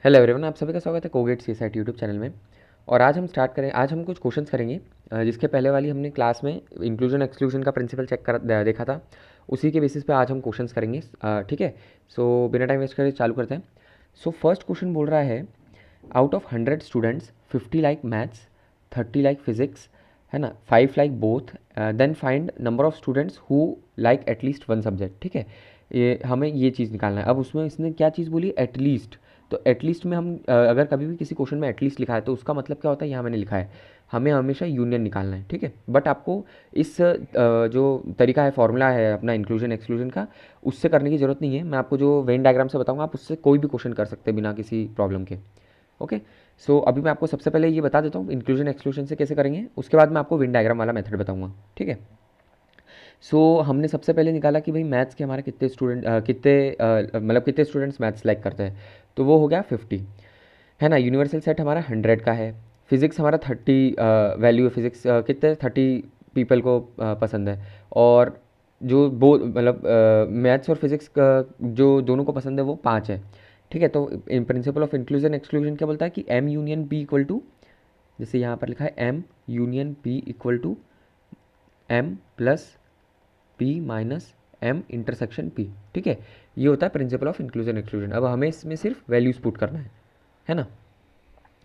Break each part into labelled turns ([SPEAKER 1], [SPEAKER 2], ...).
[SPEAKER 1] Hello everyone, आप सभी का स्वागत है कोगेट सीएसआईटी यूट्यूब चैनल में। और आज हम कुछ क्वेश्चंस करेंगे। जिसके पहले वाली हमने क्लास में इंक्लूजन एक्सक्लूजन का प्रिंसिपल देखा था। उसी के बेसिस पे आज हम क्वेश्चंस करेंगे। ठीक है। सो बिना टाइम वेस्ट करे चालू करते हैं। सो फर्स्ट क्वेश्चन बोल रहा है, out of 100 students 50 like maths, 30 like physics, है ना, 5 like both, then find number of students who like at least one subject. ठीक है, ये हमें ये चीज़ निकालना है। अब उसमें इसने क्या चीज़ बोली, एटलीस्ट। तो एटलीस्ट में हम अगर कभी भी किसी क्वेश्चन में एटलीस्ट लिखा है तो उसका मतलब क्या होता है, यहाँ मैंने लिखा है हमें हमेशा यूनियन निकालना है। ठीक है, बट आपको इस जो तरीका है, फॉर्मूला है अपना इंक्लूजन एक्सक्लूजन का, उससे करने की ज़रूरत नहीं है। मैं आपको जो वेन डायग्राम से बताऊंगा, आप उससे कोई भी क्वेश्चन कर सकते हैं बिना किसी प्रॉब्लम के। ओके। सो अभी मैं आपको सबसे पहले ये बता देता हूँ इंक्लूजन एक्सक्लूजन से कैसे करेंगे, उसके बाद मैं आपको वेन डायग्राम वाला मेथड बताऊंगा। ठीक है। सो हमने सबसे पहले निकाला कि भाई मैथ्स के हमारे कितने स्टूडेंट मतलब कितने स्टूडेंट्स मैथ्स लाइक करते हैं। तो वो हो गया 50, है ना। यूनिवर्सल सेट हमारा 100 का है। फिज़िक्स हमारा 30 वैल्यू है। फिज़िक्स कितने 30 पीपल को पसंद है। और जो बो मतलब मैथ्स और फिज़िक्स का जो दोनों को पसंद है वो 5 है। ठीक है। तो in principle of inclusion exclusion क्या बोलता है कि M union P equal to, जैसे यहाँ पर लिखा है M union P equal to M plus P minus M intersection P. ठीक है, ये होता है प्रिंसिपल ऑफ इंक्लूजन एक्सक्लूजन। अब हमें इसमें सिर्फ वैल्यूज पुट करना है ना।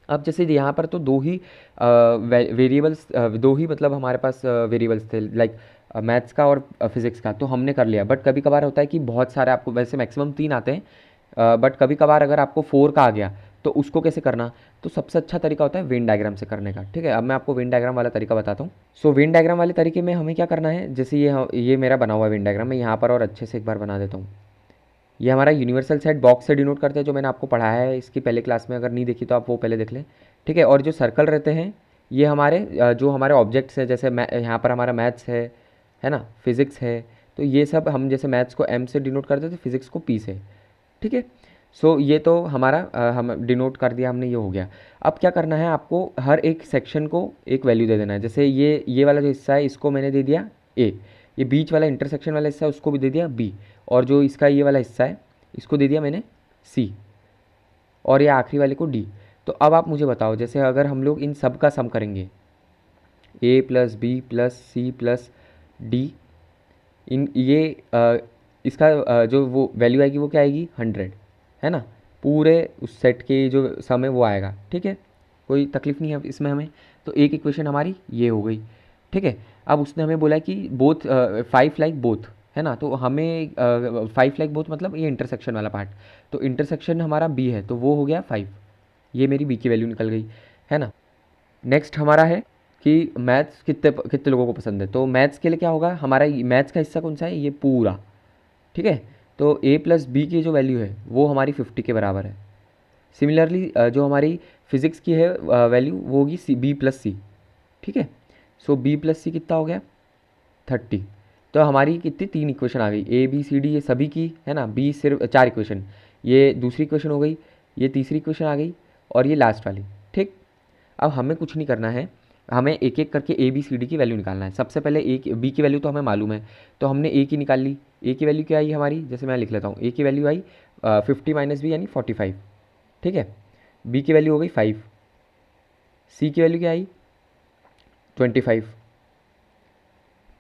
[SPEAKER 1] अब जैसे यहाँ पर तो दो ही वेरिएबल्स, दो ही मतलब हमारे पास वेरिएबल्स थे, लाइक मैथ्स का और फिजिक्स का, तो हमने कर लिया। बट कभी कभार होता है कि बहुत सारे, आपको वैसे मैक्सिमम 3 आते हैं, बट कभी कभार अगर आपको 4 का आ गया तो उसको कैसे करना। तो सबसे अच्छा तरीका होता है वेन डायग्राम से करने का। ठीक है, अब मैं आपको वेन डायग्राम वाला तरीका बताता हूँ। सो वेन डायग्राम वाले तरीके में हमें क्या करना है, जैसे ये मेरा बना हुआ है वेन डायग्राम, मैं यहाँ पर और अच्छे से एक बार बना देता हूँ। ये हमारा यूनिवर्सल सेट बॉक्स से डिनोट करते हैं, जो मैंने आपको पढ़ाया है इसकी पहले क्लास में। अगर नहीं देखी तो आप वो पहले देख लें। ठीक है। और जो सर्कल रहते हैं ये हमारे जो हमारे ऑब्जेक्ट्स हैं, जैसे यहाँ पर हमारा मैथ्स है ना, फिज़िक्स है। तो ये सब हम जैसे मैथ्स को एम से डिनोट करते थे, फिज़िक्स को पी से। ठीक है। सो ये तो हमारा हम डिनोट कर दिया हमने, ये हो गया। अब क्या करना है, आपको हर एक सेक्शन को एक वैल्यू दे देना है। जैसे ये वाला जो हिस्सा है इसको मैंने दे दिया ए, ये बीच वाला इंटरसेक्शन वाला हिस्सा है उसको भी दे दिया बी, और जो इसका ये वाला हिस्सा है इसको दे दिया मैंने सी, और ये आखिरी वाले को डी। तो अब आप मुझे बताओ, जैसे अगर हम लोग इन सब का सम करेंगे, A plus B plus C plus D, इन ये इसका जो वो वैल्यू आएगी वो क्या आएगी, 100, है ना। पूरे उस सेट के जो सम है वो आएगा। ठीक है, कोई तकलीफ नहीं है इसमें हमें। तो एक इक्वेशन हमारी ये हो गई। ठीक है। अब उसने हमें बोला कि बोथ 5 लाइक बोथ, है ना। तो हमें 5 लाइक बोथ मतलब ये इंटरसेक्शन वाला पार्ट। तो इंटरसेक्शन हमारा बी है तो वो हो गया 5। ये मेरी बी की वैल्यू निकल गई, है ना। नेक्स्ट हमारा है कि मैथ्स कितने कितने लोगों को पसंद है। तो मैथ्स के लिए क्या होगा, हमारा मैथ्स का हिस्सा कौन सा है, ये पूरा। ठीक है। तो ए प्लस बी की जो वैल्यू है वो हमारी 50 के बराबर है। सिमिलरली जो हमारी फिजिक्स की है वैल्यू वो होगी सी बी प्लस सी। ठीक है। सो बी प्लस सी कितना हो गया, 30। तो हमारी कितनी 3 इक्वेशन आ गई, ए बी सी डी ये सभी की, है ना। बी सिर्फ 4 इक्वेशन, ये दूसरी इक्वेशन हो गई, ये तीसरी इक्वेशन आ गई, और ये लास्ट वाली। ठीक। अब हमें कुछ नहीं करना है, हमें एक एक करके ए बी सी डी की वैल्यू निकालना है। सबसे पहले ए बी की वैल्यू तो हमें मालूम है, तो हमने ए की निकाल ली। ए की वैल्यू क्या आई हमारी, जैसे मैं लिख लेता हूँ, ए की वैल्यू आई 50 माइनस बी यानी 45। ठीक है। बी की वैल्यू हो गई 5, सी की वैल्यू क्या आई 25,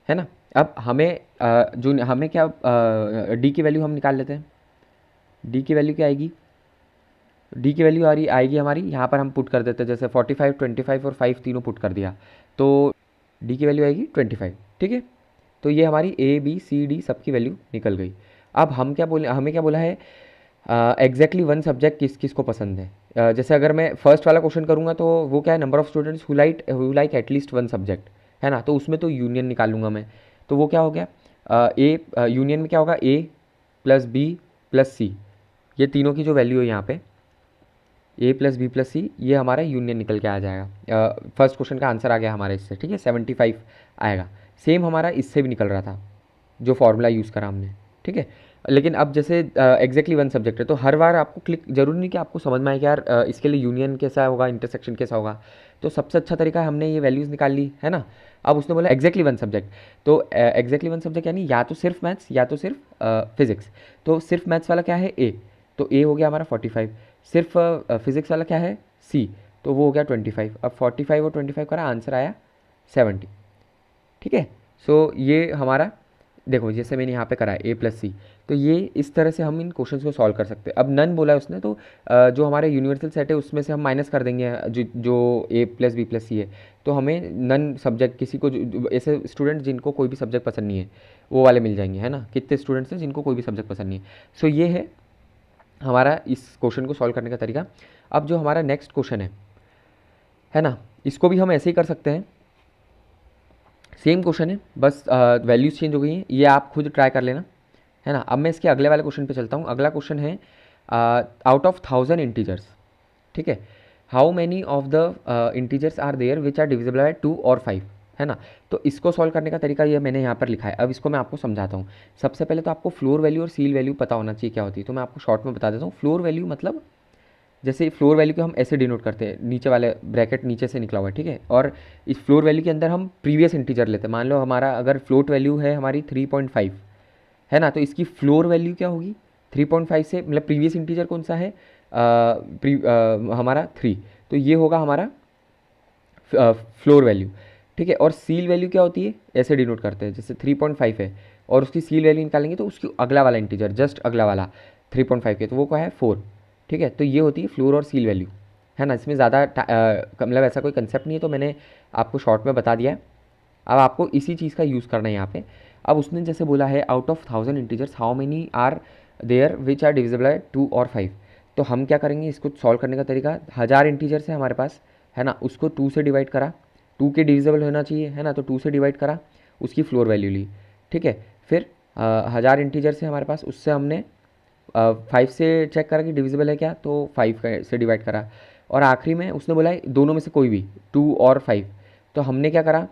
[SPEAKER 1] है ना। अब हमें जो हमें क्या डी की वैल्यू हम निकाल लेते हैं। डी की वैल्यू क्या आएगी, डी की वैल्यू आ रही आएगी हमारी, यहाँ पर हम पुट कर देते हैं, जैसे 45 25 और 5 तीनों पुट कर दिया, तो डी की वैल्यू आएगी 25। ठीक है। तो ये हमारी ए बी सी डी सबकी वैल्यू निकल गई। अब हम क्या बोले, हमें क्या बोला है, एग्जैक्टली वन सब्जेक्ट किस किस को पसंद है। जैसे अगर मैं फर्स्ट वाला क्वेश्चन करूँगा तो वो क्या है, number of students who like at least one subject, है ना। तो उसमें तो यूनियन निकालूंगा मैं। तो वो क्या हो गया, ए यूनियन में क्या होगा, ए प्लस बी प्लस सी, ये तीनों की जो वैल्यू है यहाँ पे ए प्लस बी प्लस सी, ये हमारा यूनियन निकल के आ जाएगा। फर्स्ट क्वेश्चन का आंसर आ गया हमारा इससे। ठीक है, 75 आएगा। सेम हमारा इससे भी निकल रहा था जो फॉर्मूला यूज़ करा हमने। ठीक है। लेकिन अब जैसे एग्जैक्टली वन सब्जेक्ट है तो हर बार आपको क्लिक जरूरी नहीं कि आपको समझ में आए कि यार इसके लिए यूनियन कैसा होगा, इंटरसेक्शन कैसा होगा। तो सबसे अच्छा तरीका है, हमने ये वैल्यूज़ निकाल ली, है ना। अब उसने बोला एग्जैक्टली वन सब्जेक्ट, तो एग्जैक्टली वन सब्जेक्ट यानी या तो सिर्फ मैथ्स या तो सिर्फ फिजिक्स। तो सिर्फ मैथ्स वाला क्या है, ए। तो ए हो गया हमारा 45, सिर्फ फिजिक्स वाला क्या है सी, तो वो हो गया 25। अब 45 और 25 करा, आंसर आया 70। ठीक है। सो ये हमारा देखो जैसे मैंने यहाँ पे करा है ए प्लस सी, तो ये इस तरह से हम इन क्वेश्चंस को सॉल्व कर सकते हैं। अब नन बोला है उसने, तो जो हमारे यूनिवर्सल सेट है उसमें से हम माइनस कर देंगे जो ए प्लस बी प्लस सी है, तो हमें नन सब्जेक्ट किसी को ऐसे स्टूडेंट जिनको कोई भी सब्जेक्ट पसंद नहीं है वो वाले मिल जाएंगे, है ना। कितने स्टूडेंट्स हैं जिनको कोई भी सब्जेक्ट पसंद नहीं है। सो ये है हमारा इस क्वेश्चन को सॉल्व करने का तरीका। अब जो हमारा नेक्स्ट क्वेश्चन है ना, इसको भी हम ऐसे ही कर सकते हैं। सेम क्वेश्चन है, बस वैल्यूज़ चेंज हो गई हैं, ये आप खुद ट्राई कर लेना, है ना। अब मैं इसके अगले वाले क्वेश्चन पे चलता हूँ। अगला क्वेश्चन है आउट ऑफ 1000 इंटीजर्स, ठीक है, how many of the integers are there which are divisible by 2 और 5, है ना। तो इसको सॉल्व करने का तरीका ये मैंने यहाँ पर लिखा है। अब इसको मैं आपको समझाता हूँ। सबसे पहले तो आपको फ्लोर वैल्यू और सील वैल्यू पता होना चाहिए क्या होती है, तो मैं आपको शॉर्ट में बता देता हूँ। फ्लोर वैल्यू मतलब जैसे फ्लोर वैल्यू को हम ऐसे डिनोट करते हैं, नीचे वाले ब्रैकेट नीचे से निकला हुआ है, ठीक है। और इस फ्लोर वैल्यू के अंदर हम प्रीवियस इंटीजर लेते हैं। मान लो हमारा अगर फ्लोट वैल्यू है हमारी 3.5, है ना, तो इसकी फ्लोर वैल्यू क्या होगी 3.5 से, मतलब प्रीवियस इंटीजर कौन सा है हमारा 3, तो ये होगा हमारा फ्लोर वैल्यू, ठीक है। और सील वैल्यू क्या होती है, ऐसे डिनोट करते हैं, जैसे 3.5 है और उसकी सील वैल्यू निकालेंगे तो उसकी अगला वाला इंटीजर, जस्ट अगला वाला 3.5 के, तो वो क्या है 4, ठीक है। तो ये होती है फ्लोर और सील वैल्यू, है ना। इसमें ज़्यादा मतलब ऐसा कोई कंसेप्ट नहीं है, तो मैंने आपको शॉर्ट में बता दिया है। अब आपको इसी चीज़ का यूज़ करना है यहाँ पे। अब उसने जैसे बोला है out of 1000 integers how many are there which are divisible by 2 और 5, तो हम क्या करेंगे इसको सॉल्व करने का तरीका, 1000 इंटीजर्स है हमारे पास, है ना, उसको 2 से डिवाइड करा, 2 के डिविजिबल होना चाहिए, है ना, तो 2 से डिवाइड करा, उसकी फ्लोर वैल्यू ली, ठीक है। फिर 1000 इंटीजर्स है हमारे पास, उससे हमने 5 से चेक करा कि डिविजिबल है क्या, तो 5 से डिवाइड करा, और आखिरी में उसने बोला है दोनों में से कोई भी 2 और 5, तो हमने क्या करा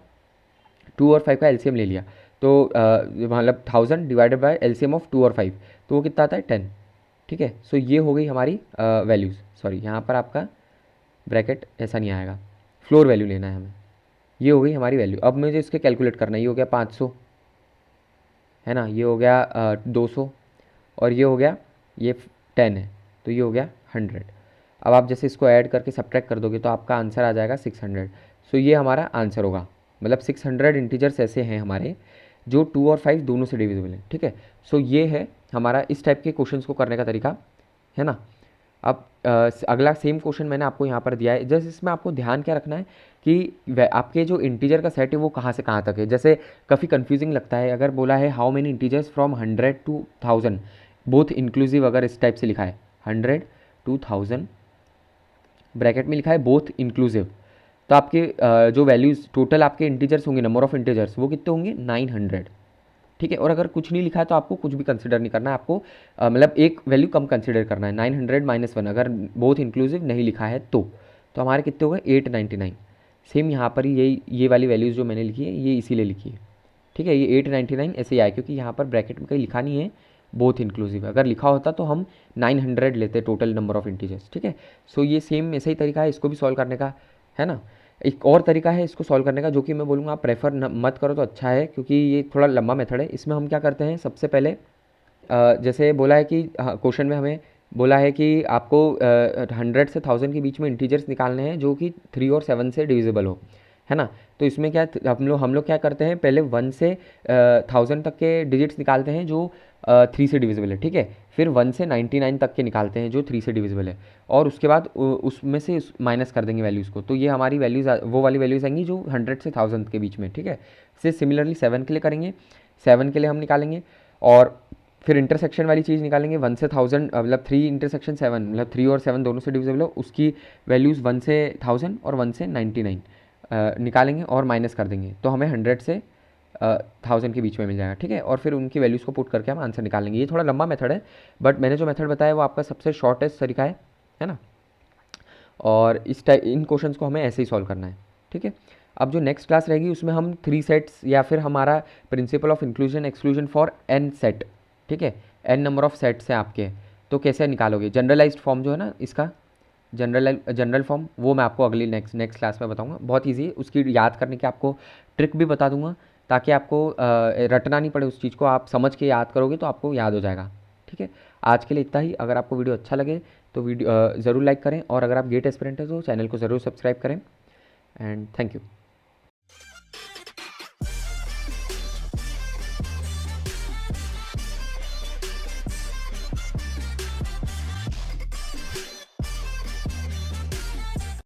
[SPEAKER 1] 2 और 5 का एलसीएम ले लिया, तो मतलब 1000 डिवाइडेड बाय एलसीएम ऑफ 2 और 5, तो वो कितना आता है 10, ठीक है। सो ये हो गई हमारी वैल्यूज़। सॉरी यहाँ पर आपका ब्रैकेट ऐसा नहीं आएगा, फ्लोर वैल्यू लेना है हमें, ये हो गई हमारी वैल्यू। अब मुझे इसके कैलकुलेट करना है, ये हो गया 500, है ना, ये हो गया 200, और ये हो गया ये 10 है, तो ये हो गया 100। अब आप जैसे इसको ऐड करके सब्ट्रैक्ट कर दोगे तो आपका आंसर आ जाएगा 600। सो ये हमारा आंसर होगा, मतलब 600 इंटीजर्स ऐसे हैं हमारे जो 2 और 5 दोनों से डिविजिबल हैं, ठीक है। सो ये है हमारा इस टाइप के क्वेश्चंस को करने का तरीका, है ना। अब अगला सेम क्वेश्चन मैंने आपको यहाँ पर दिया है, जैसे इसमें आपको ध्यान क्या रखना है कि आपके जो इंटीजर का सेट है वो कहाँ से कहाँ तक है। जैसे काफ़ी कंफ्यूजिंग लगता है, अगर बोला है how many integers from 100 to 1000 both inclusive, अगर इस टाइप से लिखा है 100 to 1000 ब्रैकेट में लिखा है बोथ इंक्लूसिव, तो आपके जो वैल्यूज़ टोटल आपके इंटीजर्स होंगे, नंबर ऑफ इंटीजर्स वो कितने होंगे 900, ठीक है। और अगर कुछ नहीं लिखा है तो आपको कुछ भी कंसिडर नहीं करना है, आपको मतलब एक वैल्यू कम कंसिडर करना है, 900 माइनस 1, अगर बोथ इंक्लूसिव नहीं लिखा है तो हमारे कितने हो गए 899। सेम यहाँ पर ही यही ये वाली वैल्यूज़ जो मैंने लिखी है ये इसीलिए लिखी है, ठीक है। ये 899 ऐसे ही आए क्योंकि यहाँ पर ब्रैकेट में कहीं लिखा नहीं है बोथ इंक्लूसिव, अगर लिखा होता तो हम 900 लेते टोटल नंबर ऑफ इंटीजर्स, ठीक है। सो ये सेम ऐसा ही तरीका है इसको भी सॉल्व करने का, है ना। एक और तरीका है इसको सॉल्व करने का जो कि मैं बोलूँगा आप प्रेफर मत करो तो अच्छा है, क्योंकि ये थोड़ा लंबा मेथड है। इसमें हम क्या करते हैं, सबसे पहले जैसे बोला है कि क्वेश्चन में हमें बोला है कि आपको 100 से 1000 के बीच में इंटीजर्स निकालने हैं जो कि 3 और 7 से डिविजिबल हो, है ना। तो इसमें क्या हम लोग क्या करते हैं, पहले 1 से 1000 तक के डिजिट्स निकालते हैं जो 3 से डिविजिबल है, ठीक है। फिर 1 से 99 तक के निकालते हैं जो 3 से डिविजिबल है, और उसके बाद उसमें से माइनस कर देंगे वैल्यूज़ को, तो ये हमारी वैल्यूज़ वो वाली वैल्यूज़ आएंगी जो 100 से 1000 के बीच में, ठीक है। फिर सिमिलरली 7 के लिए करेंगे, 7 के लिए हम निकालेंगे, और फिर इंटरसेक्शन वाली चीज़ निकालेंगे 1 से 1000, मतलब 3 इंटरसेक्शन 7, मतलब 3 और 7 दोनों से डिविजिबल हो, उसकी वैल्यूज़ 1 से 1000 और 1 से 99 निकालेंगे और माइनस कर देंगे, तो हमें 100 से 1000 के बीच में मिल जाएगा, ठीक है। और फिर उनकी वैल्यूज़ को पुट करके हम आंसर निकाल लेंगे। ये थोड़ा लंबा मेथड है, बट मैंने जो मेथड बताया वो आपका सबसे शॉर्टेस्ट तरीका है ना। और इस टाइप इन क्वेश्चंस को हमें ऐसे ही सॉल्व करना है, ठीक है। अब जो नेक्स्ट क्लास रहेगी उसमें हम 3 सेट्स या फिर हमारा principal of inclusion exclusion for n set, ठीक है, n नंबर ऑफ सेट्स हैं आपके, तो कैसे निकालोगे जनरलाइज्ड फॉर्म जो है ना इसका, जनरल फॉर्म, वो मैं आपको अगली नेक्स्ट क्लास में बताऊंगा। बहुत ईजी है, उसकी याद करने की आपको ट्रिक भी बता दूंगा, ताकि आपको रटना नहीं पड़े उस चीज़ को, आप समझ के याद करोगे तो आपको याद हो जाएगा, ठीक है। आज के लिए इतना ही। अगर आपको वीडियो अच्छा लगे तो वीडियो ज़रूर लाइक करें, और अगर आप गेट एस्पिरेंट हैं तो चैनल को ज़रूर सब्सक्राइब करें। And thank you.